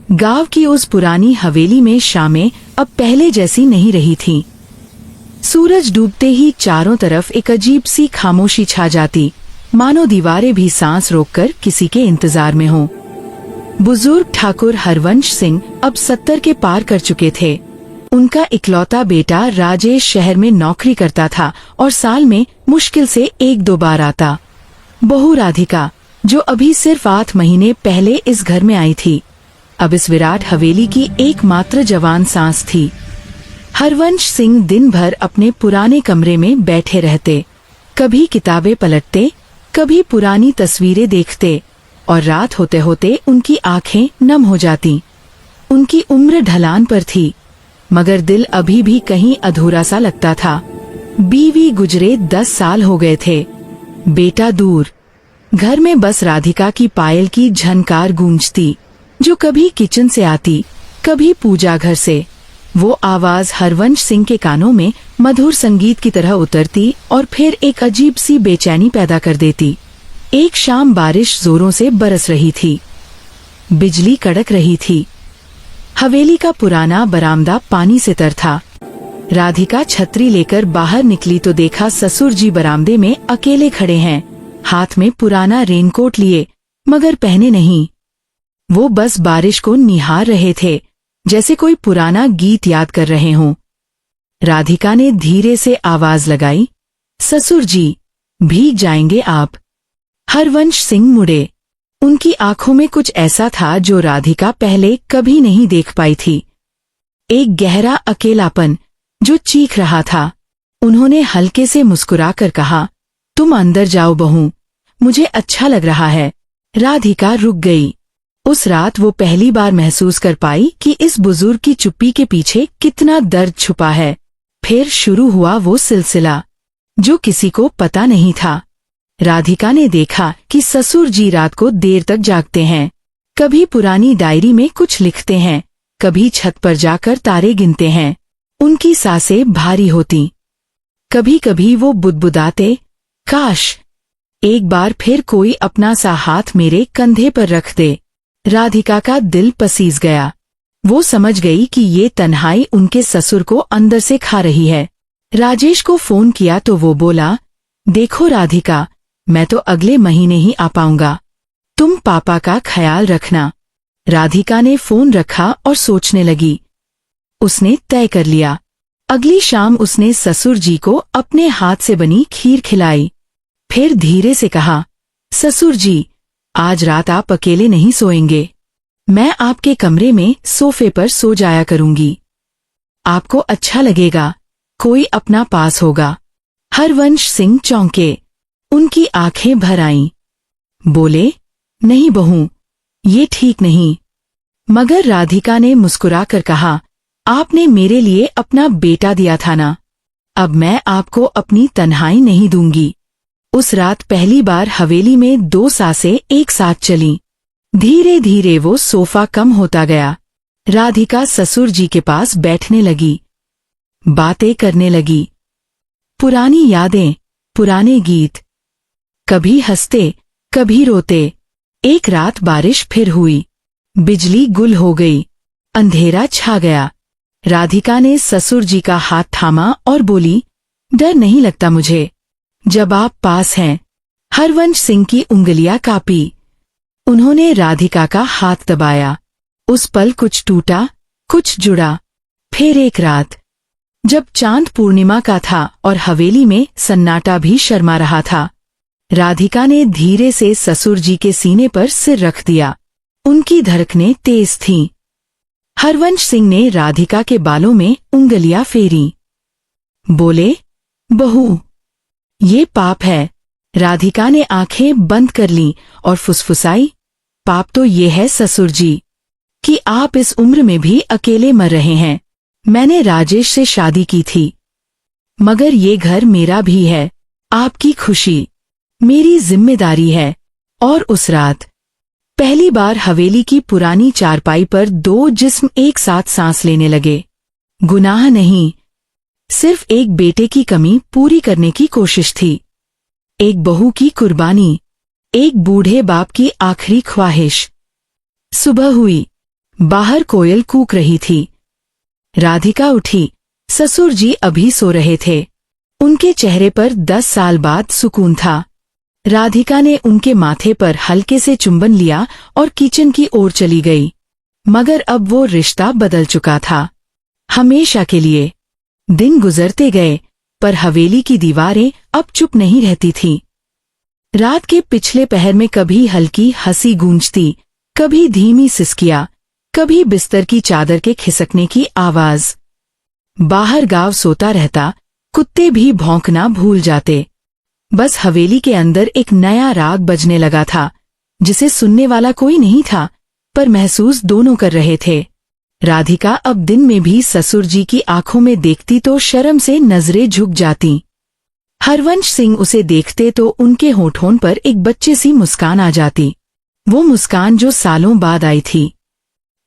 गांव की उस पुरानी हवेली में शामें अब पहले जैसी नहीं रही थीं। सूरज डूबते ही चारों तरफ एक अजीब सी खामोशी छा जाती, मानो दीवारें भी सांस रोककर किसी के इंतजार में हों। बुजुर्ग ठाकुर हरवंश सिंह अब 70 के पार कर चुके थे। उनका इकलौता बेटा राजेश शहर में नौकरी करता था और साल में मुश्किल से 1-2 बार आता। बहू राधिका, जो अभी सिर्फ 8 महीने पहले इस घर में आई थी, अब इस विराट हवेली की एकमात्र जवान सांस थी। हरवंश सिंह दिन भर अपने पुराने कमरे में बैठे रहते, कभी किताबें पलटते, कभी पुरानी तस्वीरें देखते, और रात होते होते उनकी आंखें नम हो जाती। उनकी उम्र ढलान पर थी, मगर दिल अभी भी कहीं अधूरा सा लगता था। बीवी गुजरे 10 साल हो गए थे, बेटा दूर। घर में बस राधिका की पायल की झनकार गूंजती, जो कभी किचन से आती, कभी पूजा घर से। वो आवाज हरवंश सिंह के कानों में मधुर संगीत की तरह उतरती और फिर एक अजीब सी बेचैनी पैदा कर देती। एक शाम बारिश जोरों से बरस रही थी, बिजली कड़क रही थी। हवेली का पुराना बरामदा पानी से तर था। राधिका छतरी लेकर बाहर निकली तो देखा ससुर जी बरामदे में अकेले खड़े हैं, हाथ में पुराना रेनकोट लिए, मगर पहने नहीं। वो बस बारिश को निहार रहे थे, जैसे कोई पुराना गीत याद कर रहे हों। राधिका ने धीरे से आवाज लगाई, ससुर जी, भीग जाएंगे आप। हरवंश सिंह मुड़े। उनकी आंखों में कुछ ऐसा था जो राधिका पहले कभी नहीं देख पाई थी। एक गहरा अकेलापन जो चीख रहा था। उन्होंने हल्के से मुस्कुराकर कहा, तुम अंदर जाओ बहू, मुझे अच्छा लग रहा है। राधिका रुक गई। उस रात वो पहली बार महसूस कर पाई कि इस बुजुर्ग की चुप्पी के पीछे कितना दर्द छुपा है। फिर शुरू हुआ वो सिलसिला जो किसी को पता नहीं था। राधिका ने देखा कि ससुर जी रात को देर तक जागते हैं, कभी पुरानी डायरी में कुछ लिखते हैं, कभी छत पर जाकर तारे गिनते हैं। उनकी सांसें भारी होती, कभी कभी वो बुदबुदाते, काश एक बार फिर कोई अपना सा हाथ मेरे कंधे पर रख दे। राधिका का दिल पसीज गया। वो समझ गई कि ये तन्हाई उनके ससुर को अंदर से खा रही है। राजेश को फोन किया तो वो बोला, देखो राधिका, मैं तो अगले महीने ही आ पाऊंगा, तुम पापा का ख्याल रखना। राधिका ने फोन रखा और सोचने लगी। उसने तय कर लिया। अगली शाम उसने ससुर जी को अपने हाथ से बनी खीर खिलाई। फिर धीरे से कहा, ससुर जी, आज रात आप अकेले नहीं सोएंगे, मैं आपके कमरे में सोफे पर सो जाया करूंगी। आपको अच्छा लगेगा, कोई अपना पास होगा। हरवंश सिंह चौंके। उनकी आंखें भर आईं। बोले, नहीं बहू, ये ठीक नहीं। मगर राधिका ने मुस्कुराकर कहा, आपने मेरे लिए अपना बेटा दिया था ना, अब मैं आपको अपनी तन्हाई नहीं दूंगी। उस रात पहली बार हवेली में 2 सांसें एक साथ चलीं। धीरे धीरे वो सोफा कम होता गया। राधिका ससुर जी के पास बैठने लगी, बातें करने लगी। पुरानी यादें, पुराने गीत, कभी हंसते, कभी रोते। एक रात बारिश फिर हुई, बिजली गुल हो गई, अंधेरा छा गया। राधिका ने ससुर जी का हाथ थामा और बोली, डर नहीं लगता मुझे, जब आप पास हैं। हरवंश सिंह की उंगलियां कांपी। उन्होंने राधिका का हाथ दबाया। उस पल कुछ टूटा, कुछ जुड़ा। फिर एक रात, जब चांद पूर्णिमा का था और हवेली में सन्नाटा भी शर्मा रहा था, राधिका ने धीरे से ससुर जी के सीने पर सिर रख दिया। उनकी धड़कनें तेज थीं। हरवंश सिंह ने राधिका के बालों में उंगलियां फेरी। बोले, बहू, ये पाप है। राधिका ने आंखें बंद कर लीं और फुसफुसाई, पाप तो ये है ससुर जी कि आप इस उम्र में भी अकेले मर रहे हैं। मैंने राजेश से शादी की थी, मगर ये घर मेरा भी है, आपकी खुशी मेरी जिम्मेदारी है। और उस रात पहली बार हवेली की पुरानी चारपाई पर 2 जिस्म एक साथ सांस लेने लगे। गुनाह नहीं, सिर्फ एक बेटे की कमी पूरी करने की कोशिश थी, एक बहू की कुर्बानी, एक बूढ़े बाप की आखिरी ख्वाहिश। सुबह हुई, बाहर कोयल कूक रही थी। राधिका उठी। ससुर जी अभी सो रहे थे। उनके चेहरे पर 10 साल बाद सुकून था। राधिका ने उनके माथे पर हल्के से चुंबन लिया और किचन की ओर चली गई। मगर अब वो रिश्ता बदल चुका था, हमेशा के लिए। दिन गुजरते गए, पर हवेली की दीवारें अब चुप नहीं रहती थीं। रात के पिछले पहर में कभी हल्की हंसी गूंजती, कभी धीमी सिसकियां, कभी बिस्तर की चादर के खिसकने की आवाज। बाहर गांव सोता रहता, कुत्ते भी भौंकना भूल जाते। बस हवेली के अंदर एक नया राग बजने लगा था, जिसे सुनने वाला कोई नहीं था, पर महसूस दोनों कर रहे थे। राधिका अब दिन में भी ससुर जी की आंखों में देखती तो शर्म से नजरें झुक जाती। हरवंश सिंह उसे देखते तो उनके होठों पर एक बच्चे सी मुस्कान आ जाती, वो मुस्कान जो सालों बाद आई थी।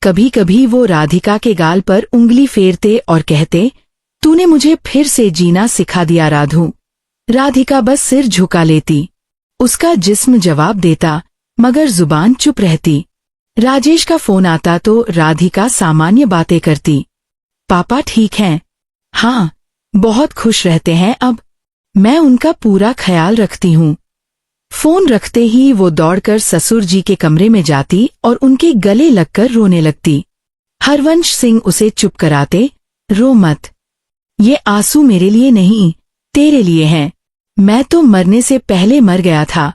कभी कभी वो राधिका के गाल पर उंगली फेरते और कहते, तूने मुझे फिर से जीना सिखा दिया राधू। राधिका बस सिर झुका लेती। उसका जिस्म जवाब देता, मगर जुबान चुप रहती। राजेश का फोन आता तो राधिका सामान्य बातें करती। पापा ठीक हैं? हाँ, बहुत खुश रहते हैं अब। मैं उनका पूरा ख्याल रखती हूँ। फोन रखते ही वो दौड़कर ससुर जी के कमरे में जाती और उनके गले लगकर रोने लगती। हरवंश सिंह उसे चुप कराते, रो मत। ये आंसू मेरे लिए नहीं, तेरे लिए हैं। मैं तो मरने से पहले मर गया था,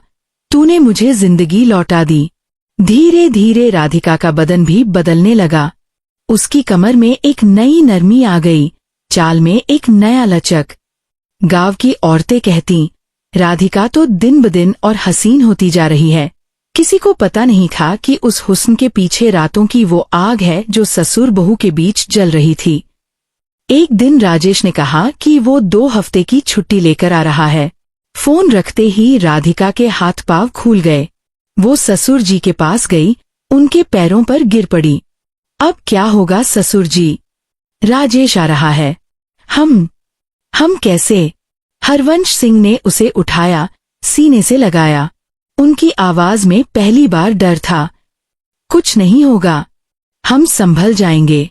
तूने मुझे जिंदगी लौटा दी। धीरे धीरे राधिका का बदन भी बदलने लगा। उसकी कमर में एक नई नरमी आ गई, चाल में एक नया लचक। गांव की औरतें कहती, राधिका तो दिन ब दिन और हसीन होती जा रही है। किसी को पता नहीं था कि उस हुस्न के पीछे रातों की वो आग है जो ससुर बहू के बीच जल रही थी। एक दिन राजेश ने कहा कि वो 2 हफ्ते की छुट्टी लेकर आ रहा है। फोन रखते ही राधिका के हाथ पांव खूल गए। वो ससुर जी के पास गई, उनके पैरों पर गिर पड़ी। अब क्या होगा ससुर जी? राजेश आ रहा है। हम कैसे? हरवंश सिंह ने उसे उठाया, सीने से लगाया। उनकी आवाज में पहली बार डर था। कुछ नहीं होगा, हम संभल जाएंगे।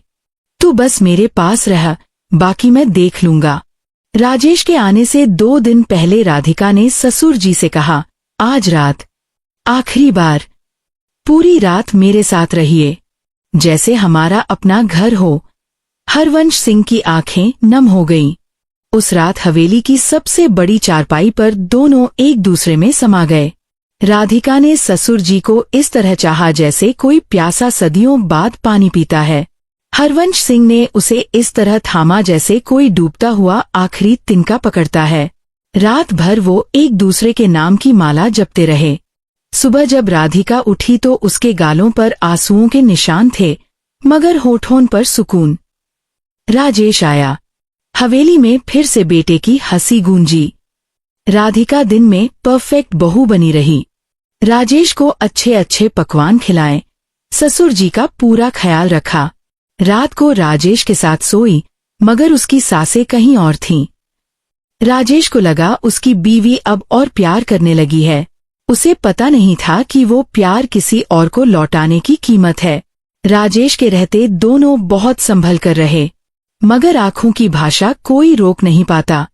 तू बस मेरे पास रह, बाकी मैं देख लूंगा। राजेश के आने से 2 दिन पहले राधिका ने ससुर जी से कहा, आज रात आखिरी बार, पूरी रात मेरे साथ रहिए, जैसे हमारा अपना घर हो। हरवंश सिंह की आंखें नम हो गईं। उस रात हवेली की सबसे बड़ी चारपाई पर दोनों एक दूसरे में समा गए। राधिका ने ससुर जी को इस तरह चाहा जैसे कोई प्यासा सदियों बाद पानी पीता है। हरवंश सिंह ने उसे इस तरह थामा जैसे कोई डूबता हुआ आखिरी तिनका पकड़ता है। रात भर वो एक दूसरे के नाम की माला जपते रहे। सुबह जब राधिका उठी तो उसके गालों पर आंसुओं के निशान थे, मगर होठों पर सुकून। राजेश आया। हवेली में फिर से बेटे की हंसी गूंजी। राधिका दिन में परफेक्ट बहू बनी रही। राजेश को अच्छे अच्छे पकवान खिलाए, ससुर जी का पूरा ख्याल रखा। रात को राजेश के साथ सोई, मगर उसकी सांसें कहीं और थीं। राजेश को लगा उसकी बीवी अब और प्यार करने लगी है। उसे पता नहीं था कि वो प्यार किसी और को लौटाने की कीमत है। राजेश के रहते दोनों बहुत संभल कर रहे, मगर आंखों की भाषा कोई रोक नहीं पाता।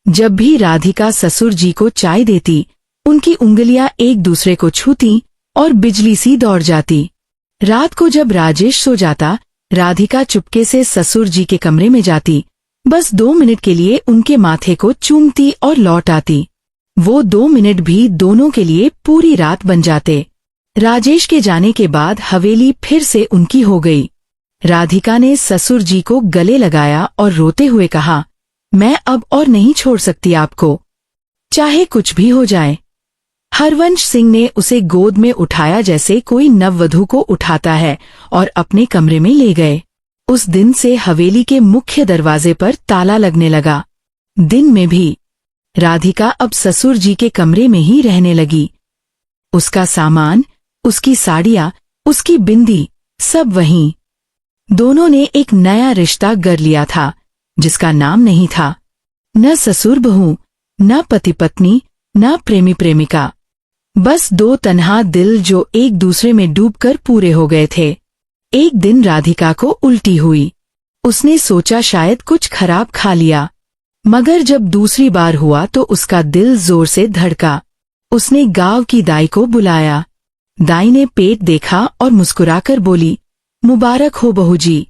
जब भी राधिका ससुर जी को चाय देती, उनकी उंगलियां एक दूसरे को छूती और बिजली सी दौड़ जाती। रात को जब राजेश सो जाता, राधिका चुपके से ससुर जी के कमरे में जाती, बस 2 मिनट के लिए उनके माथे को चूमती और लौट आती। वो 2 मिनट भी दोनों के लिए पूरी रात बन जाते। राजेश के जाने के बाद हवेली फिर से उनकी हो गई। राधिका ने ससुर जी को गले लगाया और रोते हुए कहा, मैं अब और नहीं छोड़ सकती आपको, चाहे कुछ भी हो जाए। हरवंश सिंह ने उसे गोद में उठाया जैसे कोई नववधू को उठाता है और अपने कमरे में ले गए। उस दिन से हवेली के मुख्य दरवाजे पर ताला लगने लगा। दिन में भी राधिका अब ससुर जी के कमरे में ही रहने लगी। उसका सामान, उसकी साड़ियां, उसकी बिंदी, सब वहीं। दोनों ने एक नया रिश्ता गर लिया था, जिसका नाम नहीं था। न ससुर बहू, न पति पत्नी, न प्रेमी प्रेमिका, बस 2 तन्हा दिल जो एक दूसरे में डूबकर पूरे हो गए थे। एक दिन राधिका को उल्टी हुई। उसने सोचा शायद कुछ खराब खा लिया, मगर जब दूसरी बार हुआ तो उसका दिल जोर से धड़का। उसने गांव की दाई को बुलाया। दाई ने पेट देखा और मुस्कुराकर बोली, मुबारक हो बहू जी,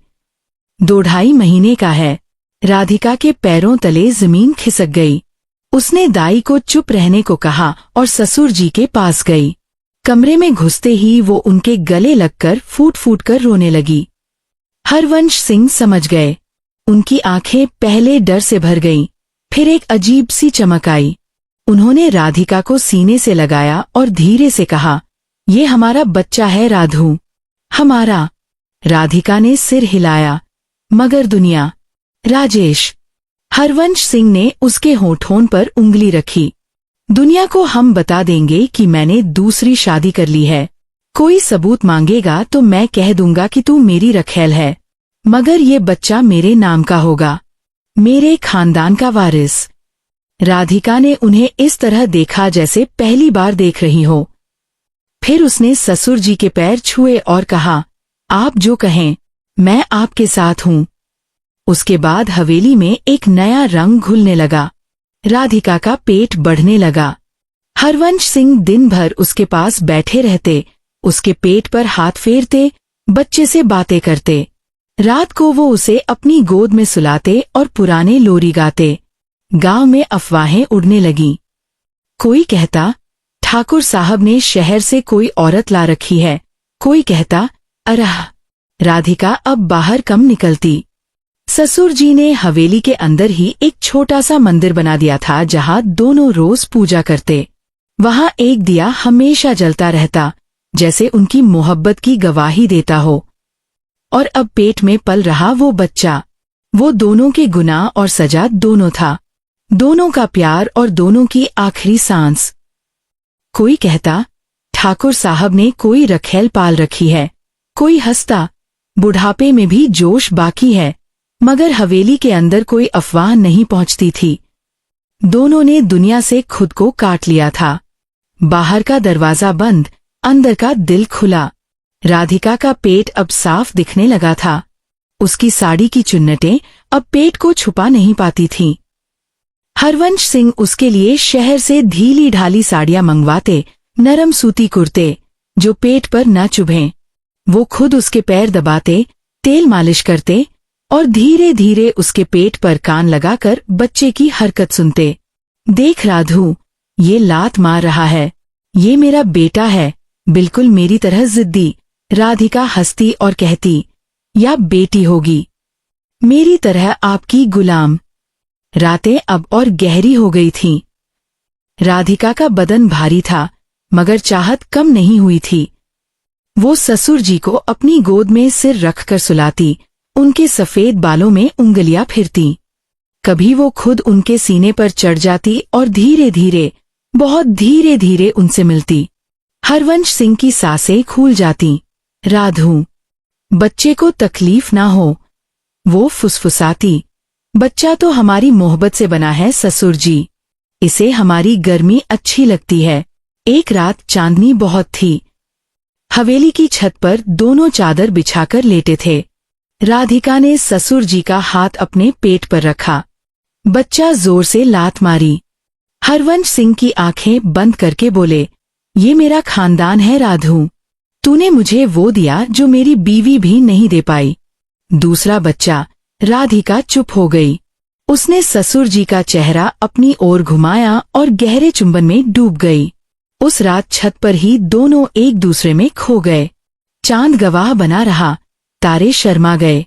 2-2.5 महीने का है। राधिका के पैरों तले जमीन खिसक गई। उसने दाई को चुप रहने को कहा और ससुर जी के पास गई। कमरे में घुसते ही वो उनके गले लगकर फूट फूट कर रोने लगी। हरवंश सिंह समझ गए। उनकी आंखें पहले डर से भर गईं, फिर एक अजीब सी चमक आई। उन्होंने राधिका को सीने से लगाया और धीरे से कहा, ये हमारा बच्चा है राधू, हमारा। राधिका ने सिर हिलाया, मगर दुनिया? राजेश। हरवंश सिंह ने उसके होठों पर उंगली रखी। दुनिया को हम बता देंगे कि मैंने दूसरी शादी कर ली है। कोई सबूत मांगेगा तो मैं कह दूंगा कि तू मेरी रखैल है, मगर ये बच्चा मेरे नाम का होगा, मेरे खानदान का वारिस। राधिका ने उन्हें इस तरह देखा जैसे पहली बार देख रही हो। फिर उसने ससुर जी के पैर छुए और कहा, आप जो कहें, मैं आपके साथ हूं। उसके बाद हवेली में एक नया रंग घुलने लगा। राधिका का पेट बढ़ने लगा। हरवंश सिंह दिन भर उसके पास बैठे रहते, उसके पेट पर हाथ फेरते, बच्चे से बातें करते। रात को वो उसे अपनी गोद में सुलाते और पुराने लोरी गाते। गांव में अफवाहें उड़ने लगीं। कोई कहता, ठाकुर साहब ने शहर से कोई औरत ला रखी है। कोई कहता, अरह, राधिका अब बाहर कम निकलती। ससुर जी ने हवेली के अंदर ही एक छोटा सा मंदिर बना दिया था जहां दोनों रोज पूजा करते। वहां एक दिया हमेशा जलता रहता, जैसे उनकी मोहब्बत की गवाही देता हो। और अब पेट में पल रहा वो बच्चा, वो दोनों के गुनाह और सजा दोनों था, दोनों का प्यार और दोनों की आखिरी सांस। कोई कहता, ठाकुर साहब ने कोई रखैल पाल रखी है। कोई हंसता, बुढ़ापे में भी जोश बाकी है। मगर हवेली के अंदर कोई अफवाह नहीं पहुंचती थी। दोनों ने दुनिया से खुद को काट लिया था। बाहर का दरवाजा बंद, अंदर का दिल खुला। राधिका का पेट अब साफ दिखने लगा था। उसकी साड़ी की चुन्नटें अब पेट को छुपा नहीं पाती थीं। हरवंश सिंह उसके लिए शहर से ढीली ढाली साड़ियां मंगवाते, नरम सूती कुर्ते, जो पेट पर न चुभें। वो खुद उसके पैर दबाते, तेल मालिश करते और धीरे धीरे उसके पेट पर कान लगाकर बच्चे की हरकत सुनते। देख राधू, ये लात मार रहा है, ये मेरा बेटा है, बिल्कुल मेरी तरह जिद्दी। राधिका हंसती और कहती, या बेटी होगी, मेरी तरह आपकी गुलाम। रातें अब और गहरी हो गई थीं। राधिका का बदन भारी था, मगर चाहत कम नहीं हुई थी। वो ससुर जी को अपनी गोद में सिर रखकर सुलाती, उनके सफेद बालों में उंगलियां फिरती। कभी वो खुद उनके सीने पर चढ़ जाती और धीरे धीरे, बहुत धीरे धीरे उनसे मिलती। हरवंश सिंह की सांसें खुल जाती। राधू, बच्चे को तकलीफ ना हो, वो फुसफुसाती। बच्चा तो हमारी मोहब्बत से बना है ससुर जी, इसे हमारी गर्मी अच्छी लगती है। एक रात चांदनी बहुत थी। हवेली की छत पर दोनों चादर बिछाकर लेटे थे। राधिका ने ससुर जी का हाथ अपने पेट पर रखा। बच्चा जोर से लात मारी। हरवंश सिंह की आंखें बंद करके बोले, ये मेरा खानदान है राधू, तूने मुझे वो दिया जो मेरी बीवी भी नहीं दे पाई। दूसरा बच्चा। राधिका चुप हो गई। उसने ससुर जी का चेहरा अपनी ओर घुमाया और गहरे चुंबन में डूब गई। उस रात छत पर ही दोनों एक दूसरे में खो गए। चांद गवाह बना रहा, तारे शर्मा गए।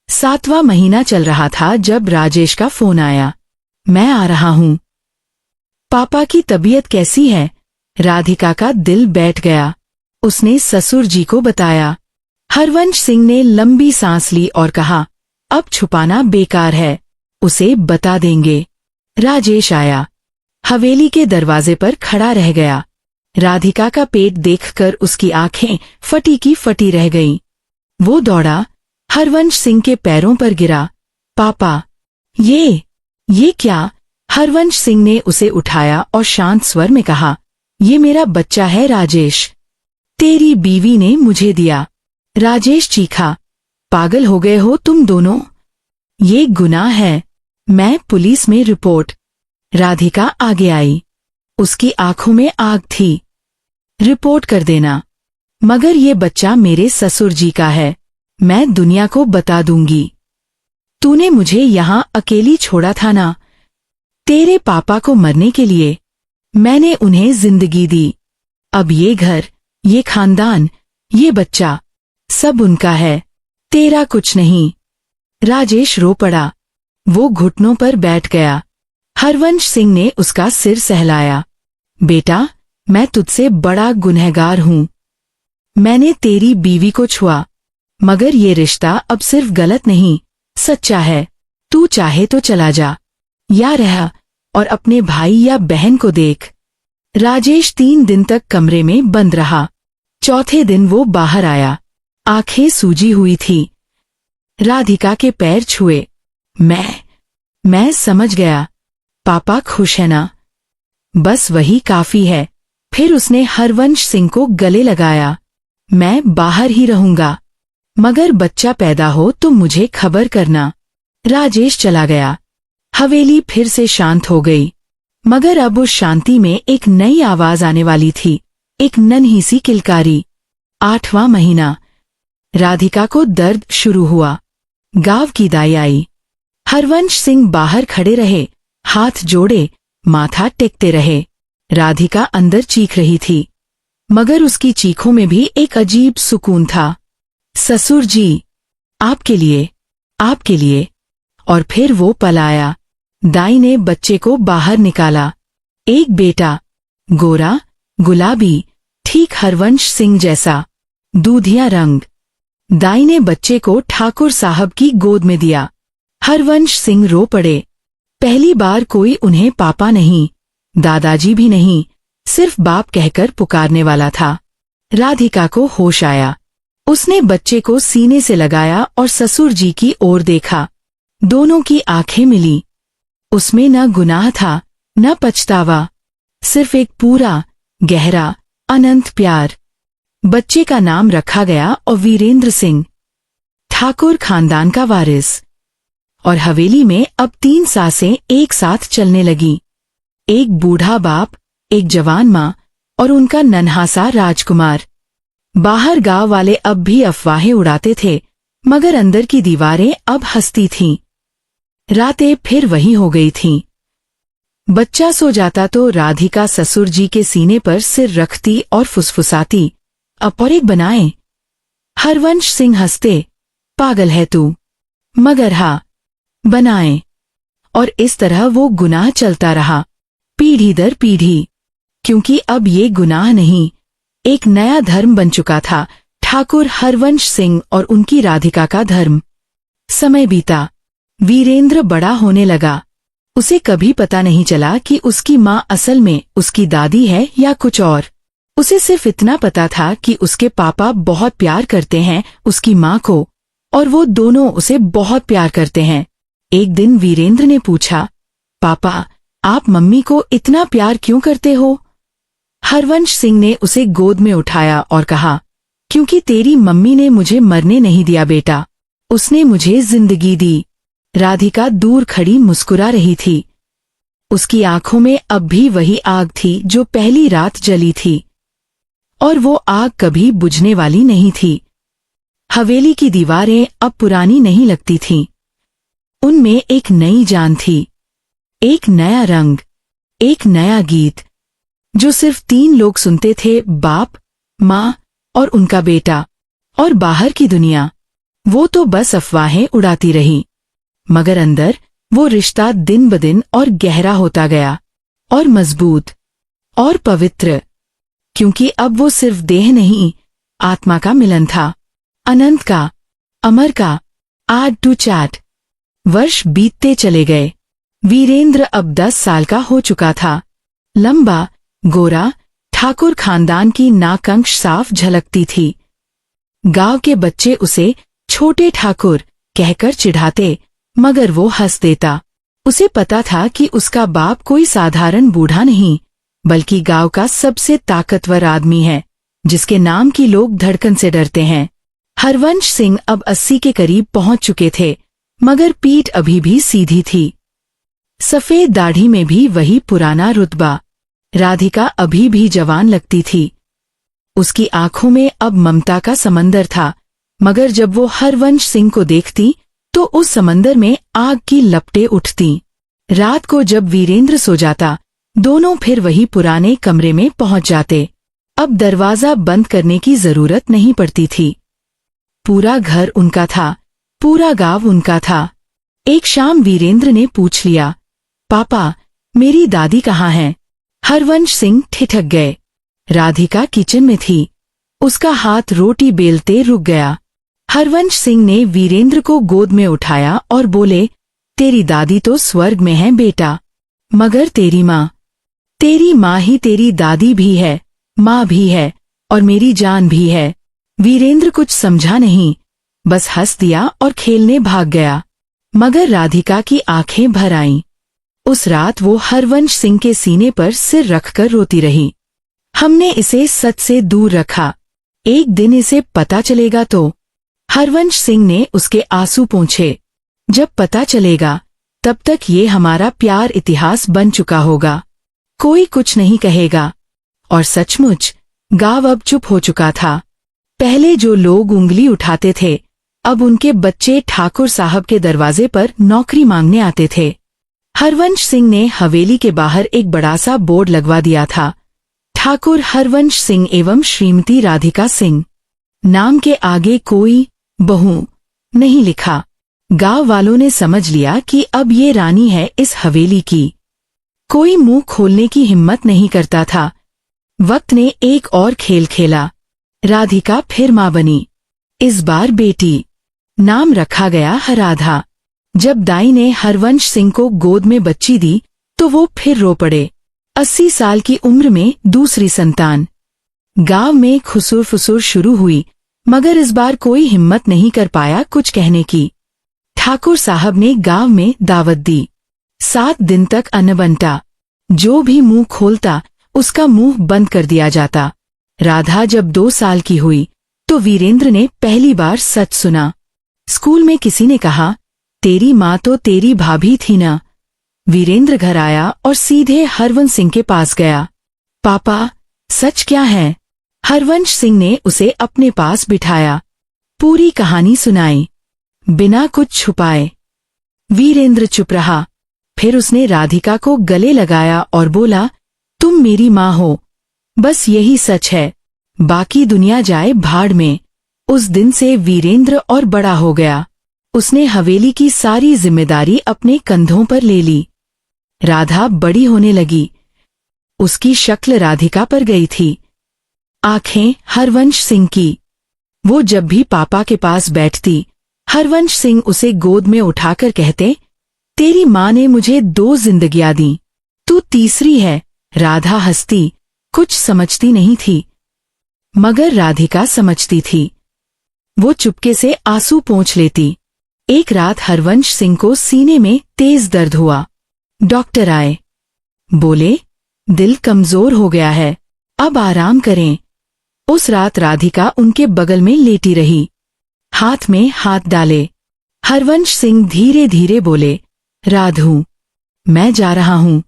7वां महीना चल रहा था जब राजेश का फोन आया। मैं आ रहा हूं। पापा की तबीयत कैसी है? राधिका का दिल बैठ गया। उसने ससुर जी को बताया। हरवंश सिंह ने लंबी सांस ली और कहा, अब छुपाना बेकार है, उसे बता देंगे। राजेश आया। हवेली के दरवाजे पर खड़ा रह गया। राधिका का पेट देखकर उसकी आंखें फटी की फटी रह गईं। वो दौड़ा, हरवंश सिंह के पैरों पर गिरा। पापा, ये क्या? हरवंश सिंह ने उसे उठाया और शांत स्वर में कहा, ये मेरा बच्चा है राजेश, तेरी बीवी ने मुझे दिया। राजेश चीखा, पागल हो गए हो तुम दोनों? ये गुनाह है। मैं पुलिस में रिपोर्ट। राधिका आगे आई। उसकी आंखों में आग थी। रिपोर्ट कर देना, मगर ये बच्चा मेरे ससुर जी का है। मैं दुनिया को बता दूंगी। तूने मुझे यहां अकेली छोड़ा था ना, तेरे पापा को मरने के लिए। मैंने उन्हें जिंदगी दी। अब ये घर, ये खानदान, ये बच्चा, सब उनका है, तेरा कुछ नहीं। राजेश रो पड़ा। वो घुटनों पर बैठ गया। हरवंश सिंह ने उसका सिर सहलाया। बेटा, मैं तुझसे बड़ा गुनहगार हूं। मैंने तेरी बीवी को छुआ, मगर ये रिश्ता अब सिर्फ गलत नहीं, सच्चा है। तू चाहे तो चला जा, या रह और अपने भाई या बहन को देख। राजेश 3 दिन तक कमरे में बंद रहा। चौथे दिन वो बाहर आया। आंखें सूजी हुई थी। राधिका के पैर छुए। मैं समझ गया। पापा खुश है ना? बस वही काफी है। फिर उसने हरवंश सिंह को गले लगाया। मैं बाहर ही रहूंगा, मगर बच्चा पैदा हो तो मुझे खबर करना। राजेश चला गया। हवेली फिर से शांत हो गई, मगर अब उस शांति में एक नई आवाज आने वाली थी, एक नन्ही सी किलकारी। 8वां महीना। राधिका को दर्द शुरू हुआ। गांव की दाई आई। हरवंश सिंह बाहर खड़े रहे, हाथ जोड़े, माथा टेकते रहे। राधिका अंदर चीख रही थी, मगर उसकी चीखों में भी एक अजीब सुकून था। ससुर जी, आपके लिए, आपके लिए। और फिर वो पल आया। दाई ने बच्चे को बाहर निकाला। एक बेटा, गोरा, गुलाबी, ठीक हरवंश सिंह जैसा, दूधिया रंग। दाई ने बच्चे को ठाकुर साहब की गोद में दिया। हरवंश सिंह रो पड़े। पहली बार कोई उन्हें पापा नहीं, दादाजी भी नहीं, सिर्फ बाप कहकर पुकारने वाला था। राधिका को होश आया। उसने बच्चे को सीने से लगाया और ससुर जी की ओर देखा। दोनों की आंखें मिली। उसमें न गुनाह था, न पछतावा, सिर्फ एक पूरा, गहरा, अनंत प्यार। बच्चे का नाम रखा गया और वीरेंद्र सिंह, ठाकुर खानदान का वारिस। और हवेली में अब 3 सासें एक साथ चलने लगी। एक बूढ़ा बाप, एक जवान माँ और उनका नन्हा सा राजकुमार। बाहर गांव वाले अब भी अफवाहें उड़ाते थे, मगर अंदर की दीवारें अब हंसती थीं। रातें फिर वही हो गई थीं। बच्चा सो जाता तो राधिका ससुर जी के सीने पर सिर रखती और फुसफुसाती, अब और एक बनाए। हरवंश सिंह हंसते, पागल है तू, मगर हाँ, बनाए। और इस तरह वो गुनाह चलता रहा, पीढ़ी दर पीढ़ी, क्योंकि अब ये गुनाह नहीं, एक नया धर्म बन चुका था, ठाकुर हरवंश सिंह और उनकी राधिका का धर्म। समय बीता। वीरेंद्र बड़ा होने लगा। उसे कभी पता नहीं चला कि उसकी माँ असल में उसकी दादी है या कुछ और। उसे सिर्फ इतना पता था कि उसके पापा बहुत प्यार करते हैं उसकी माँ को, और वो दोनों उसे बहुत प्यार करते हैं। एक दिन वीरेंद्र ने पूछा, पापा, आप मम्मी को इतना प्यार क्यों करते हो? हरवंश सिंह ने उसे गोद में उठाया और कहा, क्योंकि तेरी मम्मी ने मुझे मरने नहीं दिया बेटा, उसने मुझे जिंदगी दी। राधिका दूर खड़ी मुस्कुरा रही थी। उसकी आंखों में अब भी वही आग थी जो पहली रात जली थी, और वो आग कभी बुझने वाली नहीं थी। हवेली की दीवारें अब पुरानी नहीं लगती थीं। उनमें एक नई जान थी, एक नया रंग, एक नया गीत, जो सिर्फ 3 लोग सुनते थे, बाप, माँ और उनका बेटा। और बाहर की दुनिया, वो तो बस अफवाहें उड़ाती रही, मगर अंदर वो रिश्ता दिन ब दिन और गहरा होता गया, और मजबूत, और पवित्र, क्योंकि अब वो सिर्फ देह नहीं, आत्मा का मिलन था, अनंत का, अमर का। आड टू चैट। वर्ष बीतते चले गए। वीरेंद्र अब 10 साल का हो चुका था। लंबा, गोरा, ठाकुर खानदान की नाकंश साफ झलकती थी। गांव के बच्चे उसे छोटे ठाकुर कहकर चिढ़ाते, मगर वो हंस देता। उसे पता था कि उसका बाप कोई साधारण बूढ़ा नहीं, बल्कि गांव का सबसे ताकतवर आदमी है, जिसके नाम की लोग धड़कन से डरते हैं। हरवंश सिंह अब 80 के करीब पहुंच चुके थे, मगर पीठ अभी भी सीधी थी। सफेद दाढ़ी में भी वही पुराना रुतबा। राधिका अभी भी जवान लगती थी। उसकी आंखों में अब ममता का समंदर था, मगर जब वो हरवंश सिंह को देखती तो उस समंदर में आग की लपटें उठती। रात को जब वीरेंद्र सो जाता, दोनों फिर वही पुराने कमरे में पहुंच जाते। अब दरवाजा बंद करने की जरूरत नहीं पड़ती थी। पूरा घर उनका था, पूरा गांव उनका था। एक शाम वीरेंद्र ने पूछ लिया, पापा, मेरी दादी कहाँ है? हरवंश सिंह ठिठक गए। राधिका किचन में थी। उसका हाथ रोटी बेलते रुक गया। हरवंश सिंह ने वीरेंद्र को गोद में उठाया और बोले, तेरी दादी तो स्वर्ग में है बेटा, मगर तेरी माँ ही तेरी दादी भी है, माँ भी है और मेरी जान भी है। वीरेंद्र कुछ समझा नहीं, बस हंस दिया और खेलने भाग गया। मगर राधिका की आंखें भर आईं। उस रात वो हरवंश सिंह के सीने पर सिर रखकर रोती रही। हमने इसे सच से दूर रखा, एक दिन इसे पता चलेगा तो। हरवंश सिंह ने उसके आंसू पोंछे। जब पता चलेगा, तब तक ये हमारा प्यार इतिहास बन चुका होगा, कोई कुछ नहीं कहेगा। और सचमुच गांव अब चुप हो चुका था। पहले जो लोग उंगली उठाते थे, अब उनके बच्चे ठाकुर साहब के दरवाजे पर नौकरी मांगने आते थे। हरवंश सिंह ने हवेली के बाहर एक बड़ा सा बोर्ड लगवा दिया था, ठाकुर हरवंश सिंह एवं श्रीमती राधिका सिंह। नाम के आगे कोई बहू नहीं लिखा। गांव वालों ने समझ लिया कि अब ये रानी है इस हवेली की। कोई मुंह खोलने की हिम्मत नहीं करता था। वक्त ने एक और खेल खेला। राधिका फिर मां बनी, इस बार बेटी। नाम रखा हरा राधा। जब दाई ने हरवंश सिंह को गोद में बच्ची दी तो वो फिर रो पड़े। 80 साल की उम्र में दूसरी संतान। गांव में खुसुर फुसुर शुरू हुई, मगर इस बार कोई हिम्मत नहीं कर पाया कुछ कहने की। ठाकुर साहब ने गांव में दावत दी। 7 दिन तक अन्न बनता। जो भी मुंह खोलता उसका मुंह बंद कर दिया जाता। राधा जब 2 साल की हुई तो वीरेंद्र ने पहली बार सच सुना। स्कूल में किसी ने कहा, तेरी माँ तो तेरी भाभी थी ना। वीरेंद्र घर आया और सीधे हरवंश सिंह के पास गया। पापा, सच क्या है? हरवंश सिंह ने उसे अपने पास बिठाया, पूरी कहानी सुनाई, बिना कुछ छुपाए। वीरेंद्र चुप रहा। फिर उसने राधिका को गले लगाया और बोला, तुम मेरी माँ हो, बस यही सच है, बाकी दुनिया जाए भाड़ में। उस दिन से वीरेंद्र और बड़ा हो गया। उसने हवेली की सारी जिम्मेदारी अपने कंधों पर ले ली। राधा बड़ी होने लगी। उसकी शक्ल राधिका पर गई थी, आंखें हरवंश सिंह की। वो जब भी पापा के पास बैठती, हरवंश सिंह उसे गोद में उठाकर कहते, तेरी माँ ने मुझे 2 जिंदगियां दी, तू तीसरी है। राधा हंसती, कुछ समझती नहीं थी, मगर राधिका समझती थी। वो चुपके से आंसू पोंछ लेती। एक रात हरवंश सिंह को सीने में तेज दर्द हुआ। डॉक्टर आए, बोले, दिल कमजोर हो गया है, अब आराम करें। उस रात राधिका उनके बगल में लेटी रही, हाथ में हाथ डाले। हरवंश सिंह धीरे धीरे बोले, राधू, मैं जा रहा हूं,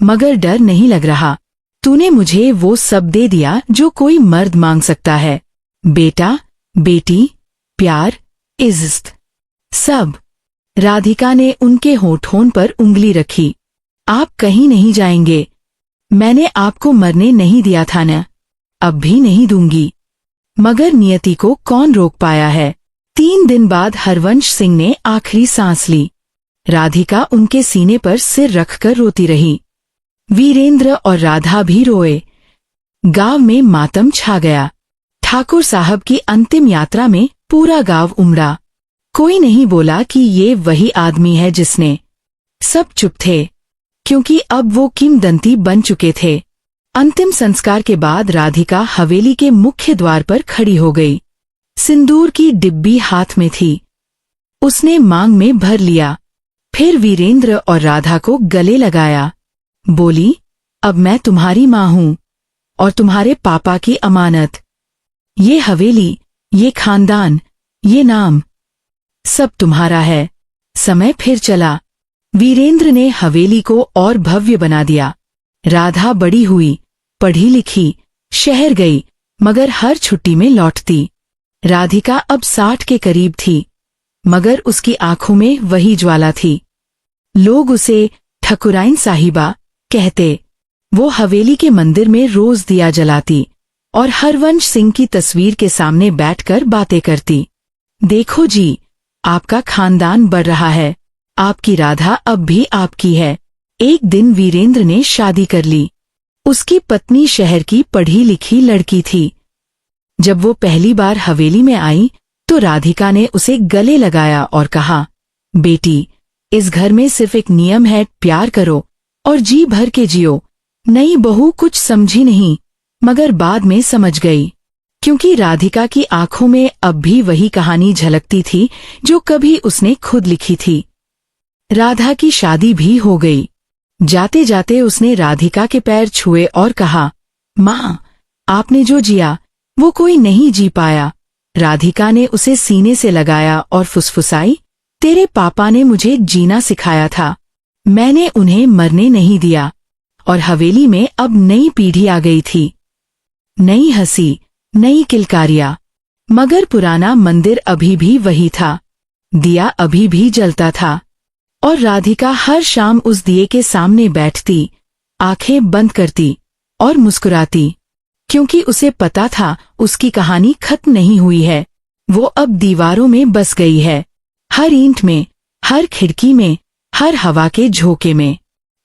मगर डर नहीं लग रहा। तूने मुझे वो सब दे दिया जो कोई मर्द मांग सकता है, बेटा, बेटी, प्यार, इज्जत, सब। राधिका ने उनके होठों पर उंगली रखी। आप कहीं नहीं जाएंगे। मैंने आपको मरने नहीं दिया था न, अब भी नहीं दूंगी। मगर नियति को कौन रोक पाया है। 3 दिन बाद हरवंश सिंह ने आखिरी सांस ली। राधिका उनके सीने पर सिर रखकर रोती रही। वीरेंद्र और राधा भी रोए। गांव में मातम छा गया। ठाकुर साहब की अंतिम यात्रा में पूरा गांव उमड़ा। कोई नहीं बोला कि ये वही आदमी है जिसने। सब चुप थे, क्योंकि अब वो किंवदंती बन चुके थे। अंतिम संस्कार के बाद राधिका हवेली के मुख्य द्वार पर खड़ी हो गई। सिंदूर की डिब्बी हाथ में थी। उसने मांग में भर लिया, फिर वीरेंद्र और राधा को गले लगाया। बोली, अब मैं तुम्हारी माँ हूं और तुम्हारे पापा की अमानत। ये हवेली, ये खानदान, ये नाम, सब तुम्हारा है। समय फिर चला। वीरेंद्र ने हवेली को और भव्य बना दिया। राधा बड़ी हुई, पढ़ी लिखी, शहर गई, मगर हर छुट्टी में लौटती। राधिका अब 60 के करीब थी, मगर उसकी आंखों में वही ज्वाला थी। लोग उसे ठकुराइन साहिबा कहते। वो हवेली के मंदिर में रोज दिया जलाती और हरवंश सिंह की तस्वीर के सामने बैठकर बातें करती। देखो जी, आपका खानदान बढ़ रहा है, आपकी राधा अब भी आपकी है। एक दिन वीरेंद्र ने शादी कर ली। उसकी पत्नी शहर की पढ़ी लिखी लड़की थी। जब वो पहली बार हवेली में आई तो राधिका ने उसे गले लगाया और कहा, बेटी, इस घर में सिर्फ एक नियम है, प्यार करो और जी भर के जियो। नई बहू कुछ समझी नहीं, मगर बाद में समझ गई, क्योंकि राधिका की आंखों में अब भी वही कहानी झलकती थी जो कभी उसने खुद लिखी थी। राधा की शादी भी हो गई। जाते जाते उसने राधिका के पैर छुए और कहा, माँ, आपने जो जिया वो कोई नहीं जी पाया। राधिका ने उसे सीने से लगाया और फुसफुसाई, तेरे पापा ने मुझे जीना सिखाया था, मैंने उन्हें मरने नहीं दिया। और हवेली में अब नई पीढ़ी आ गई थी। नई हंसी, नई किलकारियां, मगर पुराना मंदिर अभी भी वही था। दिया अभी भी जलता था और राधिका हर शाम उस दिए के सामने बैठती, आंखें बंद करती और मुस्कुराती, क्योंकि उसे पता था उसकी कहानी खत्म नहीं हुई है। वो अब दीवारों में बस गई है, हर ईंट में, हर खिड़की में, हर हवा के झोंके में।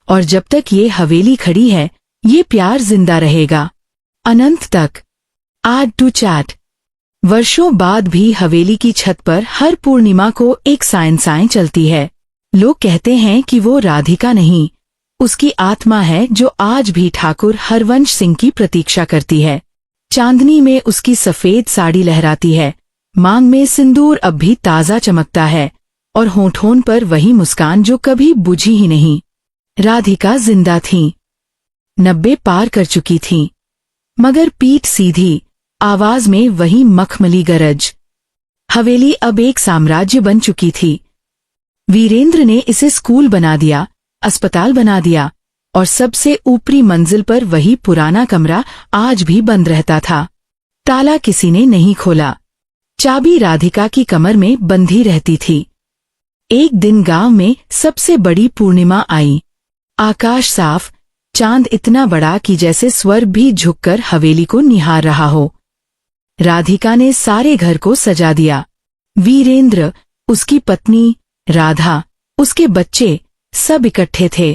और जब तक ये हवेली खड़ी है, ये प्यार जिंदा रहेगा, अनंत तक। आड टू चैट। वर्षों बाद भी हवेली की छत पर हर पूर्णिमा को एक सायं चलती है। लोग कहते हैं कि वो राधिका नहीं, उसकी आत्मा है जो आज भी ठाकुर हरवंश सिंह की प्रतीक्षा करती है। चांदनी में उसकी सफेद साड़ी लहराती है, मांग में सिंदूर अब भी ताजा चमकता है और होठों पर वही मुस्कान जो कभी बुझी ही नहीं। राधिका जिंदा थीं, 90 पार कर चुकी थीं, मगर पीठ सीधी, आवाज में वही मखमली गरज। हवेली अब एक साम्राज्य बन चुकी थी। वीरेंद्र ने इसे स्कूल बना दिया, अस्पताल बना दिया और सबसे ऊपरी मंजिल पर वही पुराना कमरा आज भी बंद रहता था। ताला किसी ने नहीं खोला, चाबी राधिका की कमर में बंधी रहती थी। एक दिन गांव में सबसे बड़ी पूर्णिमा आई। आकाश साफ, चांद इतना बड़ा कि जैसे स्वर्ग भी झुककर हवेली को निहार रहा हो। राधिका ने सारे घर को सजा दिया। वीरेंद्र, उसकी पत्नी, राधा, उसके बच्चे, सब इकट्ठे थे।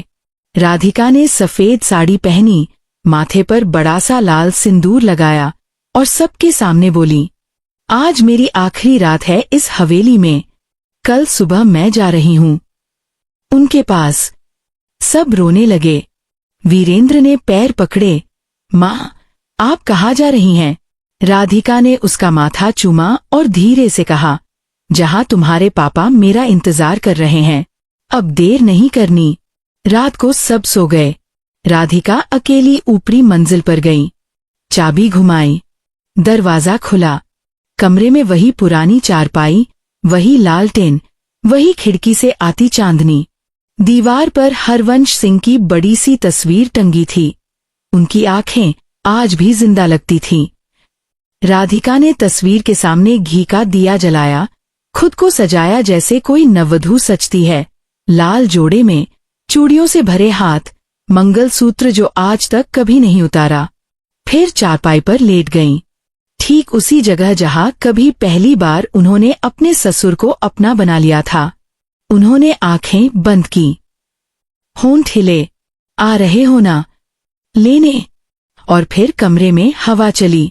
राधिका ने सफेद साड़ी पहनी, माथे पर बड़ा सा लाल सिंदूर लगाया और सबके सामने बोली, आज मेरी आखिरी रात है इस हवेली में, कल सुबह मैं जा रही हूं उनके पास। सब रोने लगे। वीरेंद्र ने पैर पकड़े, माँ, आप कहाँ जा रही हैं? राधिका ने उसका माथा चूमा और धीरे से कहा, जहाँ तुम्हारे पापा मेरा इंतजार कर रहे हैं, अब देर नहीं करनी। रात को सब सो गए। राधिका अकेली ऊपरी मंजिल पर गई, चाबी घुमाई, दरवाजा खुला। कमरे में वही पुरानी चारपाई, वही लालटेन, वही खिड़की से आती चांदनी। दीवार पर हरवंश सिंह की बड़ी सी तस्वीर टंगी थी। उनकी आंखें आज भी जिंदा लगती थीं। राधिका ने तस्वीर के सामने घी का दिया जलाया, खुद को सजाया जैसे कोई नववधू सजती है। लाल जोड़े में, चूड़ियों से भरे हाथ, मंगलसूत्र जो आज तक कभी नहीं उतारा। फिर चारपाई पर लेट गईं, ठीक उसी जगह जहां कभी पहली बार उन्होंने अपने ससुर को अपना बना लिया था। उन्होंने आंखें बंद की। होंठ हिले, आ रहे हो ना लेने। और फिर कमरे में हवा चली,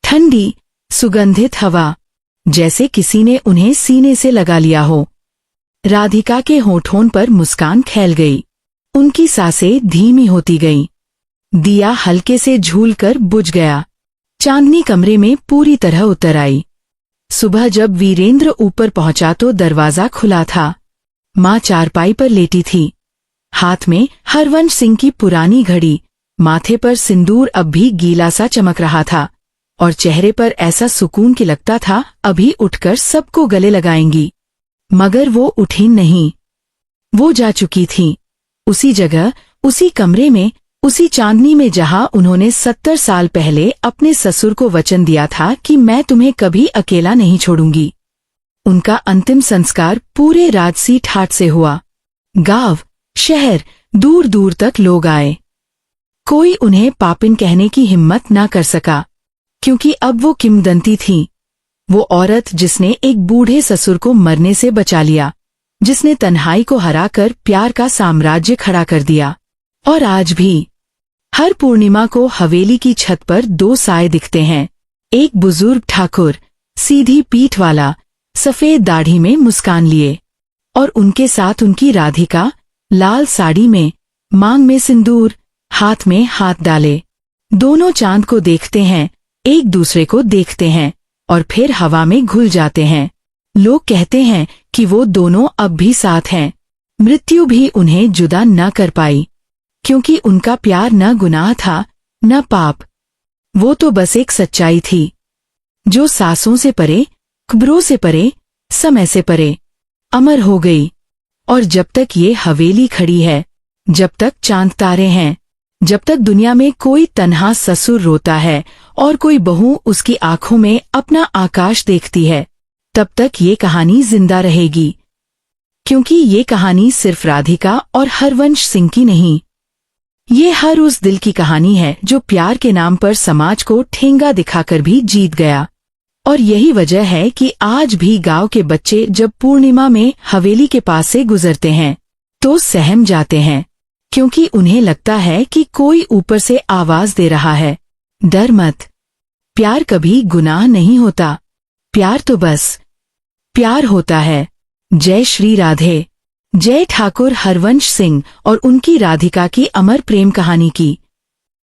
ठंडी, सुगंधित हवा, जैसे किसी ने उन्हें सीने से लगा लिया हो। राधिका के होठों पर मुस्कान फैल गई। उनकी सांसें धीमी होती गईं। दिया हल्के से झूलकर बुझ गया। चांदनी कमरे में पूरी तरह उतर आई। सुबह जब वीरेंद्र ऊपर पहुंचा तो दरवाजा खुला था। माँ चारपाई पर लेटी थी, हाथ में हरवंश सिंह की पुरानी घड़ी, माथे पर सिंदूर अब भी गीला सा चमक रहा था। और चेहरे पर ऐसा सुकून कि लगता था अभी उठकर सबको गले लगाएंगी। मगर वो उठी नहीं। वो जा चुकी थी, उसी जगह, उसी कमरे में, उसी चांदनी में जहां उन्होंने 70 साल पहले अपने ससुर को वचन दिया था कि मैं तुम्हें कभी अकेला नहीं छोड़ूंगी। उनका अंतिम संस्कार पूरे राजसी ठाट से हुआ। गांव, शहर, दूर दूर तक लोग आए। कोई उन्हें पापिन कहने की हिम्मत न कर सका, क्योंकि अब वो किंवदंती थी। वो औरत जिसने एक बूढ़े ससुर को मरने से बचा लिया, जिसने तन्हाई को हराकर प्यार का साम्राज्य खड़ा कर दिया। और आज भी हर पूर्णिमा को हवेली की छत पर 2 साए दिखते हैं। एक बुजुर्ग ठाकुर, सीधी पीठ वाला, सफेद दाढ़ी में मुस्कान लिए, और उनके साथ उनकी राधिका, लाल साड़ी में, मांग में सिंदूर, हाथ में हाथ डाले। दोनों चांद को देखते हैं, एक दूसरे को देखते हैं, और फिर हवा में घुल जाते हैं। लोग कहते हैं कि वो दोनों अब भी साथ हैं। मृत्यु भी उन्हें जुदा न कर पाई, क्योंकि उनका प्यार न गुनाह था, न पाप। वो तो बस एक सच्चाई थी, जो सांसों से परे, खबरों से परे, समय से परे अमर हो गई। और जब तक ये हवेली खड़ी है, जब तक चांद तारे हैं, जब तक दुनिया में कोई तन्हा ससुर रोता है और कोई बहू उसकी आंखों में अपना आकाश देखती है, तब तक ये कहानी जिंदा रहेगी। क्योंकि ये कहानी सिर्फ राधिका और हरवंश सिंह की नहीं, ये हर उस दिल की कहानी है जो प्यार के नाम पर समाज को ठेंगा दिखाकर भी जीत गया। और यही वजह है कि आज भी गांव के बच्चे जब पूर्णिमा में हवेली के पास से गुजरते हैं तो सहम जाते हैं, क्योंकि उन्हें लगता है कि कोई ऊपर से आवाज दे रहा है, डर मत, प्यार कभी गुनाह नहीं होता, प्यार तो बस प्यार होता है। जय श्री राधे। जय ठाकुर हरवंश सिंह और उनकी राधिका की अमर प्रेम कहानी की।